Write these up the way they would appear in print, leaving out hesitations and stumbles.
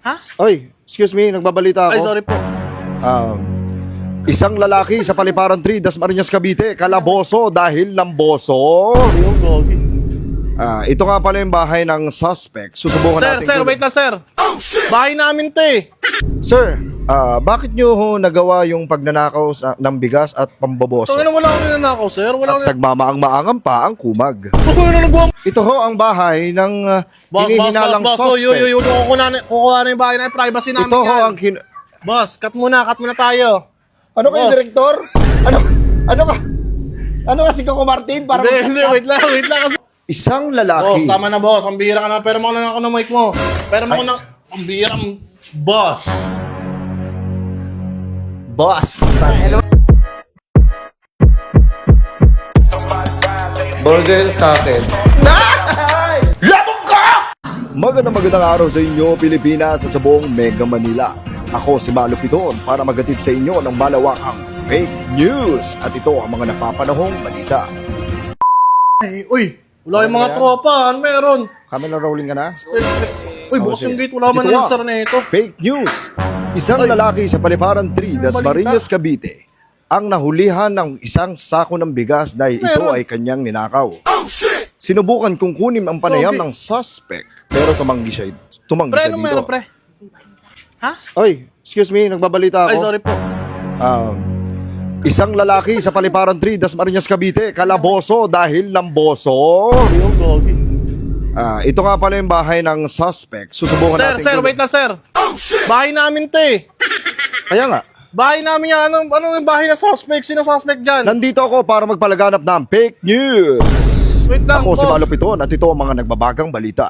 Ha? Oy, excuse me, nagbabalita ako. Ay, sorry po. Isang lalaki sa Paliparan 3, Dasmariñas, Cavite, kalaboso dahil lamboso. Yung gogi. Ito nga pala yung bahay ng suspect. Susubukan natin. Sir, wait lang, sir. Bahay namin to eh. Sir, bakit nyo ho nagawa yung pagnanakaw ng bigas at pamboboso? So, wala akong ninanakaw, sir. Wala akong Nagmamaang-maangang pa ang kumag. Ako yung nagawa. Ito ho ang bahay ng hinihinalang Boss. suspect. Kukuha na yung bahay na yung privacy namin Ito ho yan. ang Boss, cut muna tayo. Ano kayo, Boss. direktor? Ano kasi Coco Martin? Para Hindi, wait lang kasi. Isang Boss, lalaki. tama na boss. Ang bihira ka na. Pero mo na ako ng mic mo. Pero mo na. Ang bihira. Boss. Boss. Burger sa akin. Labog ka! Magandang araw sa inyo, Pilipinas at sa buong Mega Manila. Ako si Malo Piton para magatid sa inyo ng malawakang fake news. At ito ang mga napapanahong balita. Ay, uy. Wala yung mga Ano yan? tropa. Ano meron? Camera rolling ka na? Uy, bukas sige. yung gate. Wala man Dito yung ah. sir na ito. Fake news. Isang Ay. lalaki sa Paliparan 3, Dasmariñas, balita? Cavite, ang nahulihan ng isang sako ng bigas dahil ito Meron. ay kanyang ninakaw. Sinubukan kong kunin ang panayam Okay. ng suspect pero tumanggi siya Pre, anong meron, dito. pre? Ha? Oy, excuse me, nagbabalita ako. Ay, sorry po. Isang lalaki sa Paliparan 3, Dasmariñas, Cavite, kalaboso dahil lamboso. Yung gogi. Ito nga pala yung bahay ng suspect. Susubukan natin. Sir, wait lang, sir. Bahay namin to eh. Kaya nga, Bahay namin yan. Anong yung bahay na suspect? Sino suspect dyan? nandito ako para magpalaganap ng fake news. Wait lang, Ako si boss. Malo Piton at ito ang mga nagbabagang balita.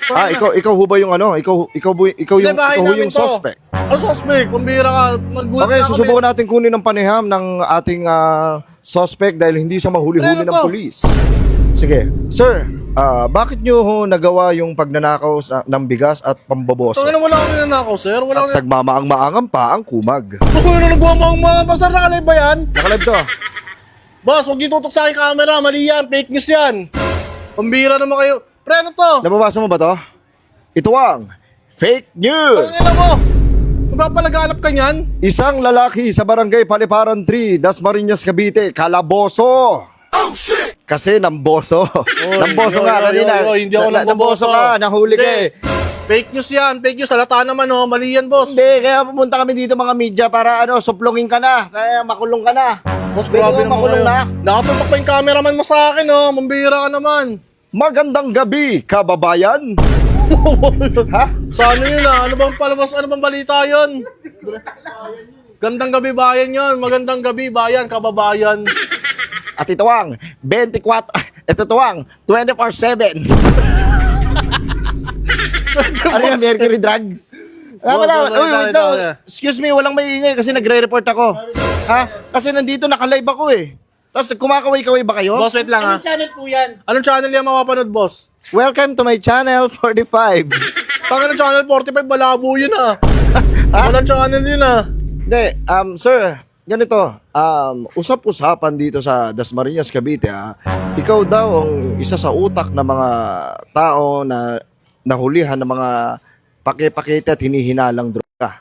Ikaw ho ba yung ano? Ikaw Hindi, bahay ho namin yung to. suspect. Ang suspect. Pambira ka. Nagulat Okay, na kami. susubukan natin kunin ang paniham ng ating suspect dahil hindi siya mahuli-huli Ano ng to? pulis. Sige. Sir, bakit nyo ho nagawa yung pagnanakaw ng bigas at pamboboso? So, wala akong ninanakaw, sir. Wala akong... Nagmamaang-maangang pa ang kumag. Ako yung nagawa mo ang mga pasar na kalay ba yan? Nakalive to. Boss, huwag niyo tutok sa aking camera. Mali yan. Fake news yan. Pambira naman kayo. Pre, ano to? Nababasa mo ba to? Ito ang fake news. Ang ina mo. Magpapalaganap ka niyan? Isang lalaki sa barangay Paliparan 3, Dasmariñas, Cavite, kalaboso. Kasi namboso. Namboso nga kanina. Hindi ako namboboso. Namboso ka, nahuli ka eh. Fake news yan. Fake news. Halata naman, oh. Mali yan, boss. Hindi, kaya pumunta kami dito mga media para suplungin ka na. Kaya makulong ka na. Boss, Pwede grabe mo naman makulong kayo. na. Nakatutok pa yung cameraman mo sa akin, oh. Mambira ka naman. Magandang gabi, kababayan. Ha? Sa ano yun, ah? Ano bang palabas? Ano bang balita yun? Gandang gabi bayan yun. Magandang gabi bayan, kababayan. At ito ang 24, ito ang 24/7. Ano yung Mercury Drugs? Wait lang. Excuse me, walang maingay kasi nagre-report ako. Ha? Kasi nandito nakalive ako eh. Tapos kumakaway-kaway ba kayo? Boss, wait lang, ha? Anong channel po yan? Anong channel yan mapapanood, boss? Welcome to my channel 45. Tangan ng channel 45, malabo yun, ah. Ha? Walang channel yun, ah. Hindi, sir, ganito. Usap-usapan dito sa Dasmariñas, Cavite, ha? Ikaw daw ang isa sa utak ng mga tao na nahulihan ng mga pake-pakete at hinihinalang droga.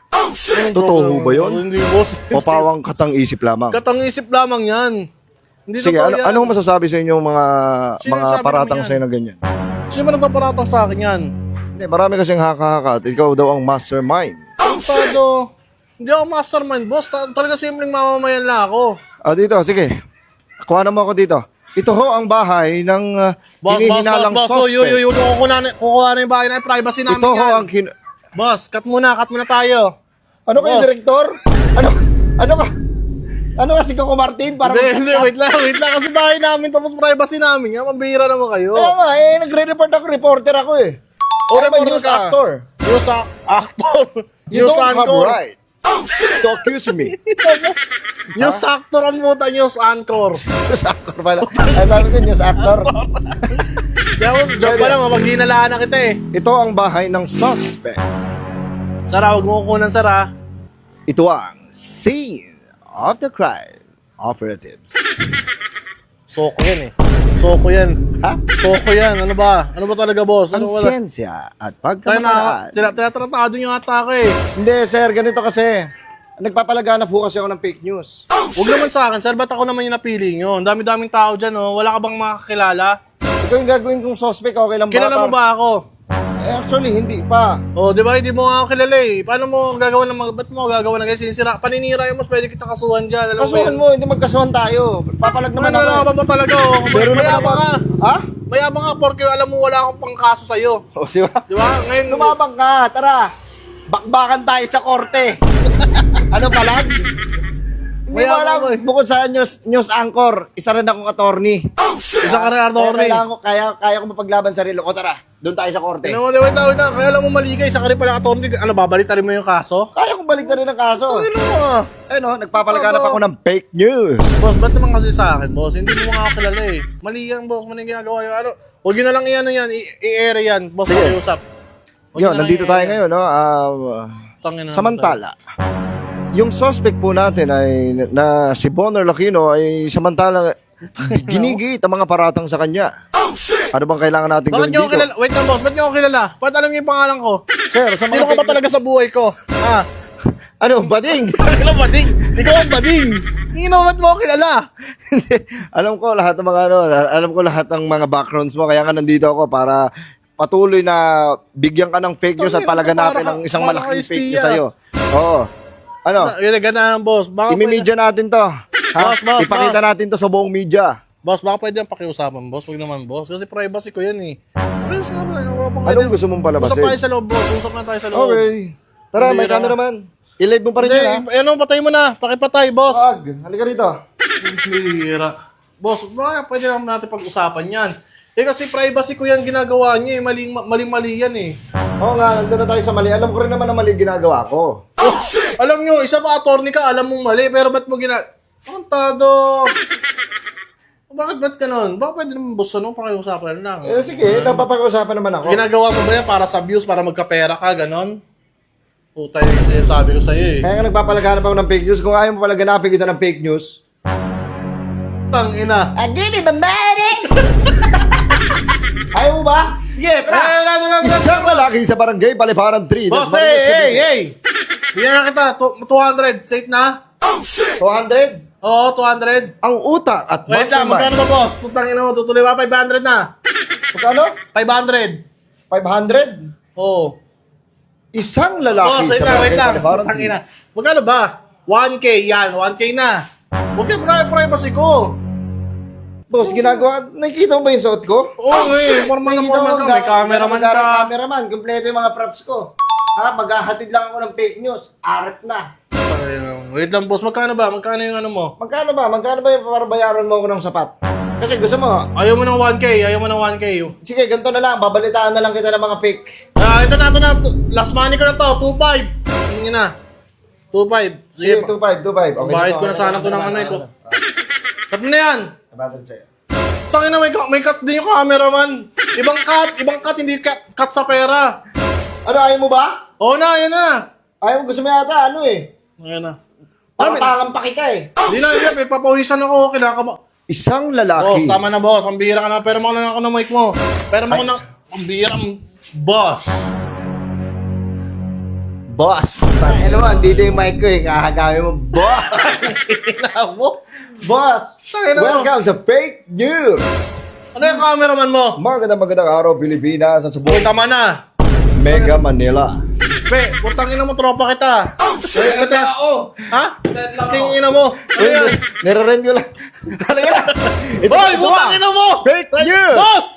Totoo ho ba yun? Hindi, boss. O pawang katang-isip lamang? Katang-isip lamang yan. Hindi Sige, totoo yan. anong masasabi sa inyo mga Sino nagsabi paratang naman yan? sa'yo na ganyan? Sino ba nagpaparatang sa akin yan? Hindi, marami kasing haka-haka at ikaw daw ang mastermind. Tado, hindi ako mastermind, boss. Talaga simpleng mamamayan lang ako. Dito, sige. Kuha na mo ako dito. Ito ho ang bahay ng hinihinalang suspect. Kukuha na yung bahay na yung privacy namin Ito ho yan. ang Boss, cut muna tayo. Ano kayo, Boss. direktor? Ano kasi Coco Martin? Para Hindi, wait lang kasi bahay namin tapos privacy namin. Yan, mambihira naman kayo. Kaya nga, nagre-report ako, reporter ako eh. O, Ano ba, reporter news ka? actor? Actor. You News don't have anchor. right to accuse me. News actor ang puta, news anchor. News actor pala. Ay, sabi ko, news actor. Diyan pa lang, maghinalaan na kita eh. Ito ang bahay ng suspect. Sara, huwag mo kukunan, Sara. Ito ang scene of the crime operatives. Soko yan eh. Soko yan. Ha? Soko yan. Ano ba? Ano ba talaga, boss? Ang Ano ba? siyensya at Tayo pagkamalaan. na, tinatratado nyo ata ako eh. Hindi, sir, ganito kasi. Nagpapalaganap po kasi ako ng fake news. Huwag naman sa akin, sir. Ba't ako naman yung napili nyo? Ang dami-daming tao dyan, oh. Wala ka bang makakilala? Ito yung gagawin kong suspect, okay lang ba? Kilala mo ba ako? Eh, actually, hindi pa. Oh, di ba? Hindi mo nga ako kilala eh. Paano mo gagawa ng mga... Ba't mo gagawa ng ganyan? Sinisira. Paninira yung mas pwede kita kasuhan dyan. Alam Kasuhan mo, hindi magkasuhan tayo. Papalag naman Ano ako. na ba talaga, oh? Meron naman Mayabang ako. ka. Ha? Mayabang ka, porque alam mo wala akong pangkaso sa'yo. O, di ba? Di ba? Ngayon... Lumabang ka, tara. Bakbakan tayo sa korte. Ano palag? Hindi mo Mayabang alam, ko eh. bukod sa news anchor, isa rin akong attorney. Isa ka rin, attorney. Kaya ko mapaglaban sarili ko. Tara, doon tayo sa korte. Ano mo, wait na. Kaya alam mo mali ka. Isa ka rin pala attorney. Ano, babalitarin mo yung kaso? Kaya ko balik na rin ang kaso. Ano mo ah? Eh no, nagpapalaganap ako ng fake news. Boss, ba't naman kasi sa akin, boss? Hindi mo nga ako kilala eh. Mali yan, boss. Mali yung ginagawa yung ano. Huwag yun na lang yan, i-air yan. Boss, Sige. pakiusap. Huwag Yun, na lang nandito tayo i-air. ngayon, no? Tangina na Samantala, yung suspect po natin ay na si Bonner Lacino ay samantala ginigit ang mga paratang sa kanya. Ano bang kailangan natin Bakit gawin niyo ako dito? kilala? Wait lang, boss. Ba't niyo ako kilala? Ba't alam niyo yung pangalan ko? Sir, sa mga Sino ka ba fake talaga sa buhay ko? Ha? Ano, bading? Ikaw bading? Ikaw ang bading? Hindi ba't mo ako kilala? alam ko lahat ng mga alam ko lahat ng mga backgrounds mo kaya nga nandito ako para patuloy na bigyan ka ng fake news at palaganapin ng isang para malaking kay fake news Spia. sa'yo. Oo. Ano? Yun, ganda ng boss. Baka Imimedya natin to. Ha? Boss, Ipakita boss. natin to sa buong media. Boss, baka pwede yung pakiusapan, boss. Huwag naman, boss. Kasi privacy ko yan eh. Pakiusapan. Anong gusto mong palabasin? Usap tayo sa loob, boss. Usap na tayo sa loob. Okay. Tara, may Hindi, cameraman. I-live mo pa rin Hindi, yun, ha? ano, patay mo na. Pakipatay, boss. Wag, halika rito. Hira. Boss, baka pwede naman natin pag-usapan yan. Eh kasi privacy ko yan ginagawa niya eh. Mali-mali yan eh. Oo nga, nandun na tayo sa mali. Alam ko rin naman na mali ginagawa ko. Oh, alam nyo, isa pa attorney ka, alam mong mali. Pero ba't mo Antado! Bakit ganun? Baka pwede naman boss, ano? Pakiusapan lang. Eh sige, napapag-usapan naman ako. Ginagawa mo ba yan para sa views, para magkapera ka, ganon? Putay yung sinasabi ko sa'yo eh. Kaya nga nagpapalaganap ako ng fake news. Kung ayaw mo palaganapin kita ng fake news. Tang ina. Give me bambari! Ayaw mo ba? Sige, tara! Isang lalaki sa barangay, Paliparan 3. Boss, hey! Bigyan na kita, 200, safe na? 200? Oo, 200. Ang utak at Wait lang, magkano mastermind. ba boss? Putang ina mo, tutuloy ba? 500 na. Magkano? 500. 500? Oo. Isang Boss, lalaki wait sa lang, barangay, Paliparan Putang 3. ina. Magkano ba? 1K, yan, 1K na. Huwag yung privacy ko. Boss, ginagawa, nakikita mo ba yung suot ko? Oo, formal na formal ka. May cameraman ka. Cameraman, kumpleto yung mga props ko. Ha, maghahatid lang ako ng fake news. Arep na. Wait lang, boss. Magkano ba? Magkano yung ano mo? Magkano ba? Magkano ba yung para bayaran mo ako ng sapat? Kasi gusto mo, Ayaw mo ng 1K. Ayaw mo ng 1K. sige, ganito na lang. Babalitaan na lang kita ng mga fake. Ito na. Last money ko na to. 2.5. Tingin na. 2.5. Sige, 2.5, 2.5. Okay Bayad na ko na sana to ng ano eh. Cut mo na yan. Nabatid sa'yo. Tangina, may cut din yung cameraman. Ibang cut, hindi cut sa pera. Ano, ayaw mo ba? Oo na, yan na. Ayaw mo, gusto mo yata, ano eh. Ayan na. Patangan pa kita eh. Hindi na, may papawisan ako. Isang Boss, lalaki. tama na boss. Ang bihira ka na. Pero mo na ako ng mic mo. Pero mo ng... Ang bihira, boss. Boss. Ano mo, andito yung mic ko eh. Kahagami mo, boss. Ina mo. Boss. Tangina mo. Welcome sa fake news. Ano yung cameraman mo? Magandang araw, Pilipinas. Sa Uy, buong tama na. Mega Manila. Be, putang ina mo, tropa kita. Oo. Ha? King ina mo. Ano yan? Nire-rent ko lang. Halika na. Ito, Hoy, ito putang ba? ina mo! Fake news! Boss!